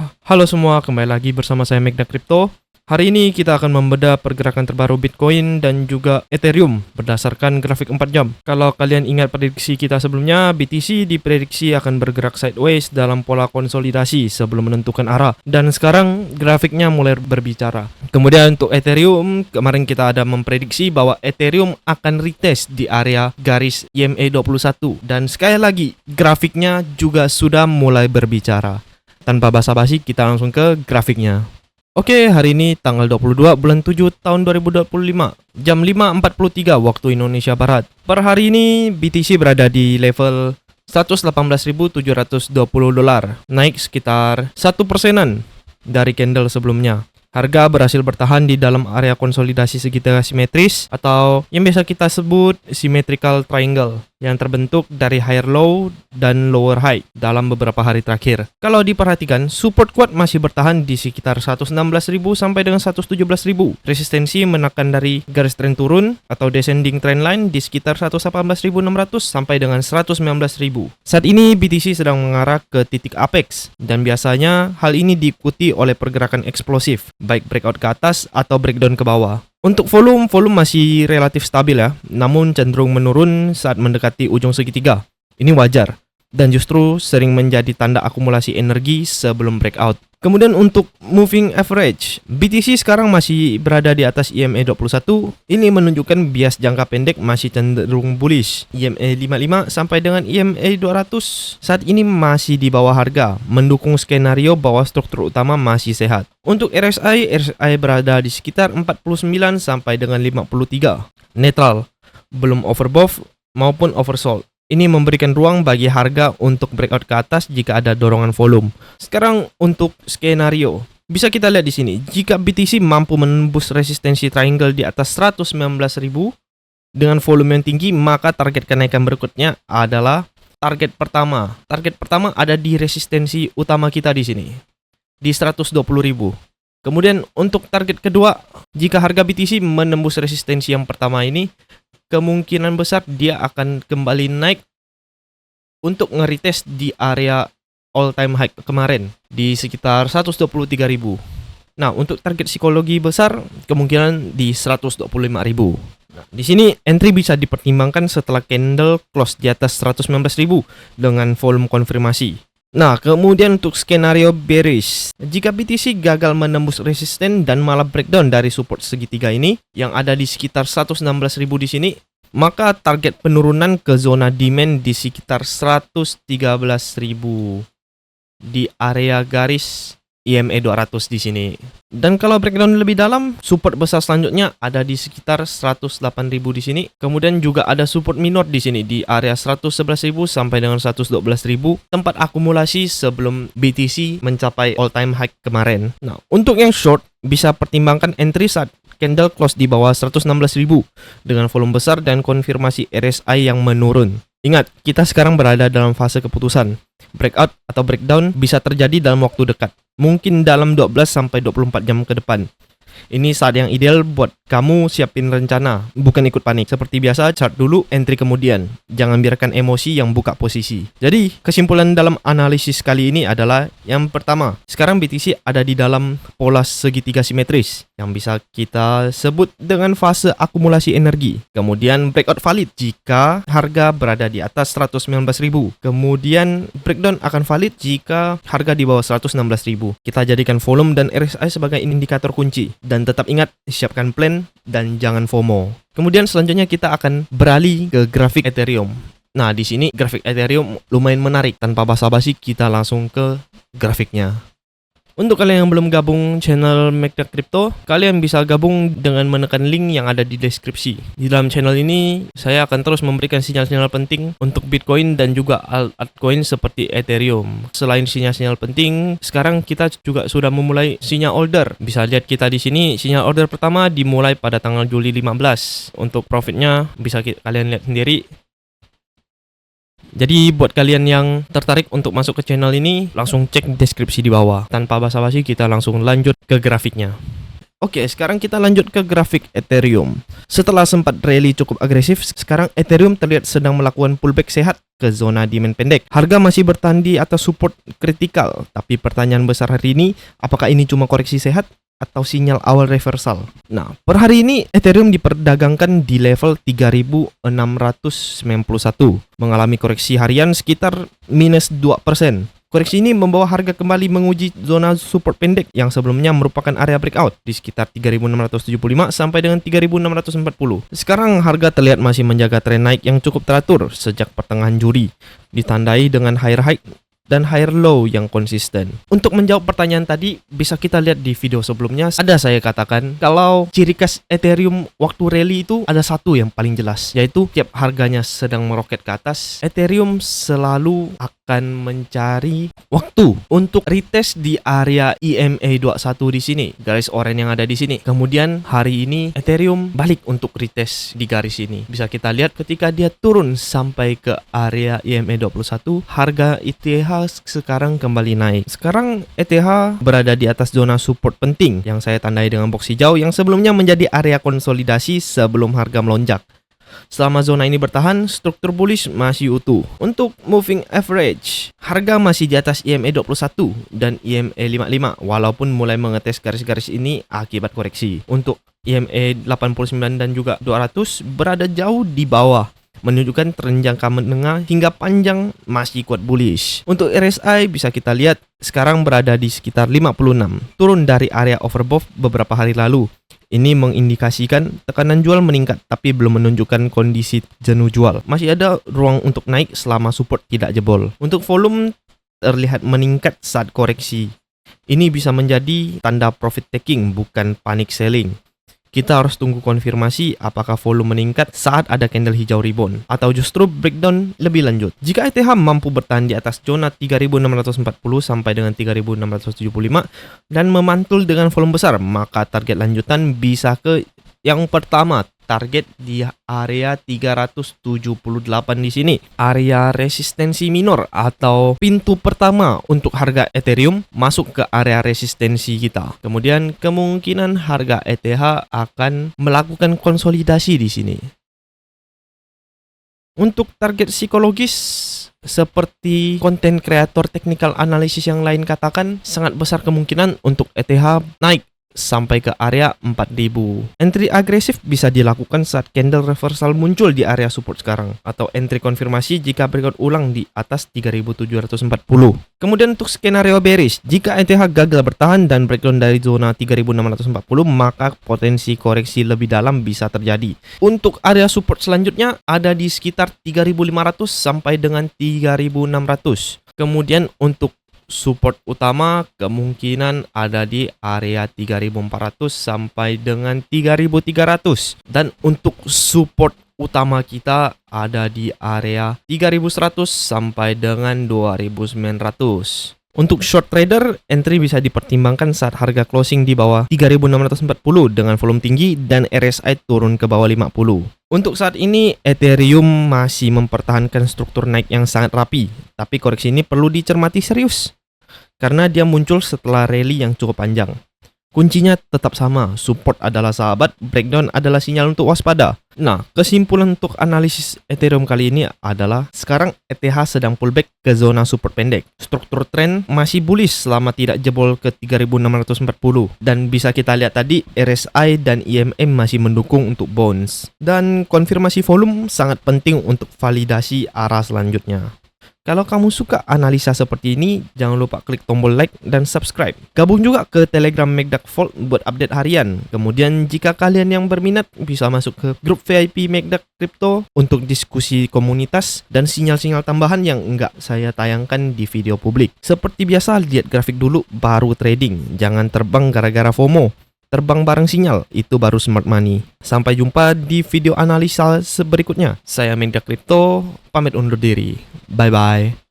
Halo semua, kembali lagi bersama saya Megda Crypto. Hari ini kita akan membedah pergerakan terbaru Bitcoin dan juga Ethereum berdasarkan grafik 4 jam. Kalau kalian ingat prediksi kita sebelumnya, BTC diprediksi akan bergerak sideways dalam pola konsolidasi sebelum menentukan arah. Dan sekarang grafiknya mulai berbicara. Kemudian untuk Ethereum, kemarin kita ada memprediksi bahwa Ethereum akan retest di area garis EMA21. Dan sekali lagi, grafiknya juga sudah mulai berbicara. Tanpa basa-basi, kita langsung ke grafiknya. Oke, hari ini tanggal 22 bulan 7 tahun 2025, jam 5.43 waktu Indonesia Barat. Per hari ini BTC berada di level 118.720 dolar, naik sekitar 1%-an dari candle sebelumnya. Harga berhasil bertahan di dalam area konsolidasi segitiga simetris atau yang biasa kita sebut symmetrical triangle yang terbentuk dari higher low dan lower high dalam beberapa hari terakhir. Kalau diperhatikan, support kuat masih bertahan di sekitar 116.000 sampai dengan 117.000. Resistensi menekan dari garis tren turun atau descending trend line di sekitar 118.600 sampai dengan 119.000. Saat ini BTC sedang mengarah ke titik apex dan biasanya hal ini diikuti oleh pergerakan eksplosif, baik breakout ke atas atau breakdown ke bawah. Untuk volume masih relatif stabil ya, namun cenderung menurun saat mendekati ujung segitiga. Ini wajar, dan justru sering menjadi tanda akumulasi energi sebelum breakout. Kemudian untuk moving average, BTC sekarang masih berada di atas EMA21. Ini menunjukkan bias jangka pendek masih cenderung bullish. EMA55 sampai dengan EMA200 saat ini masih di bawah harga, mendukung skenario bahwa struktur utama masih sehat. Untuk RSI berada di sekitar 49 sampai dengan 53. Netral, belum overbought maupun oversold. Ini memberikan ruang bagi harga untuk breakout ke atas jika ada dorongan volume. Sekarang untuk skenario, bisa kita lihat di sini. Jika BTC mampu menembus resistensi triangle di atas 119.000 dengan volume yang tinggi, maka target kenaikan berikutnya adalah target pertama. Target pertama ada di resistensi utama kita di sini, di 120.000. Kemudian untuk target kedua, jika harga BTC menembus resistensi yang pertama ini, kemungkinan besar dia akan kembali naik untuk nge-retest di area all time high kemarin di sekitar 123.000. Nah, untuk target psikologi besar kemungkinan di 125.000. Nah, di sini entry bisa dipertimbangkan setelah candle close di atas 119.000 dengan volume konfirmasi. Nah, kemudian untuk skenario bearish, jika BTC gagal menembus resisten dan malah breakdown dari support segitiga ini yang ada di sekitar 116.000 di sini, maka target penurunan ke zona demand di sekitar 113.000 di area garis EMA200 di sini. Dan kalau breakdown lebih dalam, support besar selanjutnya ada di sekitar 108.000 di sini. Kemudian juga ada support minor di sini di area 111.000 sampai dengan 112.000, tempat akumulasi sebelum BTC mencapai all time high kemarin. Nah, untuk yang short bisa pertimbangkan entry saat candle close di bawah 116.000 dengan volume besar dan konfirmasi RSI yang menurun. Ingat, kita sekarang berada dalam fase keputusan. Breakout atau breakdown bisa terjadi dalam waktu dekat, mungkin dalam 12-24 jam ke depan. Ini saat yang ideal buat kamu siapin rencana, bukan ikut panik. Seperti biasa, chart dulu, entry kemudian. Jangan biarkan emosi yang buka posisi. Jadi, kesimpulan dalam analisis kali ini adalah yang pertama, sekarang BTC ada di dalam pola segitiga simetris yang bisa kita sebut dengan fase akumulasi energi. Kemudian breakout valid jika harga berada di atas 119.000. Kemudian breakdown akan valid jika harga di bawah 116.000. Kita jadikan volume dan RSI sebagai indikator kunci. Dan tetap ingat, siapkan plan dan jangan FOMO. Kemudian selanjutnya kita akan beralih ke grafik Ethereum. Nah, di sini grafik Ethereum lumayan menarik. Tanpa basa-basi, kita langsung ke grafiknya. Untuk kalian yang belum gabung channel Megda Crypto, kalian bisa gabung dengan menekan link yang ada di deskripsi. Di dalam channel ini, saya akan terus memberikan sinyal-sinyal penting untuk Bitcoin dan juga altcoin seperti Ethereum. Selain sinyal-sinyal penting, sekarang kita juga sudah memulai sinyal order. Bisa lihat kita di sini, sinyal order pertama dimulai pada tanggal Juli 15. Untuk profitnya bisa kalian lihat sendiri. Jadi buat kalian yang tertarik untuk masuk ke channel ini, langsung cek deskripsi di bawah. Tanpa basa-basi, kita langsung lanjut ke grafiknya. Oke, sekarang kita lanjut ke grafik Ethereum. Setelah sempat rally cukup agresif, sekarang Ethereum terlihat sedang melakukan pullback sehat ke zona demand pendek. Harga masih bertahan di atas support kritikal, tapi pertanyaan besar hari ini, apakah ini cuma koreksi sehat atau sinyal awal reversal? Nah, per hari ini Ethereum diperdagangkan di level 3691, mengalami koreksi harian sekitar minus 2%. Koreksi ini membawa harga kembali menguji zona support pendek yang sebelumnya merupakan area breakout di sekitar 3675 sampai dengan 3640. Sekarang harga terlihat masih menjaga tren naik yang cukup teratur sejak pertengahan Juli, ditandai dengan higher high dan higher low yang konsisten. Untuk menjawab pertanyaan tadi, bisa kita lihat di video sebelumnya. Ada saya katakan kalau ciri khas Ethereum waktu rally itu ada satu yang paling jelas, yaitu tiap harganya sedang meroket ke atas, Ethereum selalu akan mencari waktu untuk retest di area EMA21 di sini, garis oranye yang ada di sini. Kemudian hari ini Ethereum balik untuk retest di garis ini. Bisa kita lihat ketika dia turun sampai ke area EMA21, harga ETH sekarang kembali naik. Sekarang ETH berada di atas zona support penting yang saya tandai dengan box hijau yang sebelumnya menjadi area konsolidasi sebelum harga melonjak. Selama zona ini bertahan, struktur bullish masih utuh. Untuk moving average, harga masih di atas EMA21 dan EMA55 walaupun mulai mengetes garis-garis ini akibat koreksi. Untuk EMA89 dan juga 200 berada jauh di bawah, menunjukkan tren jangka menengah hingga panjang masih kuat bullish. Untuk RSI bisa kita lihat sekarang berada di sekitar 56, turun dari area overbought beberapa hari lalu. Ini mengindikasikan tekanan jual meningkat tapi belum menunjukkan kondisi jenuh jual. Masih ada ruang untuk naik selama support tidak jebol. Untuk volume terlihat meningkat saat koreksi. Ini bisa menjadi tanda profit taking bukan panic selling. Kita harus tunggu konfirmasi apakah volume meningkat saat ada candle hijau rebound atau justru breakdown lebih lanjut. Jika ETH mampu bertahan di atas zona 3640 sampai dengan 3675 dan memantul dengan volume besar, maka target lanjutan bisa ke yang pertama, target di area 378 di sini. Area resistensi minor atau pintu pertama untuk harga Ethereum masuk ke area resistensi kita. Kemudian kemungkinan harga ETH akan melakukan konsolidasi di sini. Untuk target psikologis, seperti konten kreator technical analysis yang lain katakan, sangat besar kemungkinan untuk ETH naik sampai ke area 4000. Entry agresif bisa dilakukan saat candle reversal muncul di area support sekarang, atau entry konfirmasi jika breakout ulang di atas 3740. Kemudian untuk skenario bearish, jika ETH gagal bertahan dan breakdown dari zona 3640, maka potensi koreksi lebih dalam bisa terjadi. Untuk area support selanjutnya ada di sekitar 3500 sampai dengan 3600. Kemudian untuk support utama kemungkinan ada di area 3400 sampai dengan 3300, dan untuk support utama kita ada di area 3100 sampai dengan 2900. Untuk short trader, entry bisa dipertimbangkan saat harga closing di bawah 3640 dengan volume tinggi dan RSI turun ke bawah 50. Untuk saat ini, Ethereum masih mempertahankan struktur naik yang sangat rapi, tapi koreksi ini perlu dicermati serius karena dia muncul setelah rally yang cukup panjang. Kuncinya tetap sama, support adalah sahabat, breakdown adalah sinyal untuk waspada. Nah, kesimpulan untuk analisis Ethereum kali ini adalah sekarang ETH sedang pullback ke zona support pendek. Struktur tren masih bullish selama tidak jebol ke 3640. Dan bisa kita lihat tadi, RSI dan EMM masih mendukung untuk bounce. Dan konfirmasi volume sangat penting untuk validasi arah selanjutnya. Kalau kamu suka analisa seperti ini, jangan lupa klik tombol like dan subscribe. Gabung juga ke Telegram McDuck Vault buat update harian. Kemudian jika kalian yang berminat bisa masuk ke grup VIP McDuck Crypto untuk diskusi komunitas dan sinyal-sinyal tambahan yang enggak saya tayangkan di video publik. Seperti biasa, lihat grafik dulu baru trading. Jangan terbang gara-gara FOMO. Terbang bareng sinyal, itu baru smart money. Sampai jumpa di video analisa berikutnya. Saya McDuck Crypto, pamit undur diri. Bye-bye.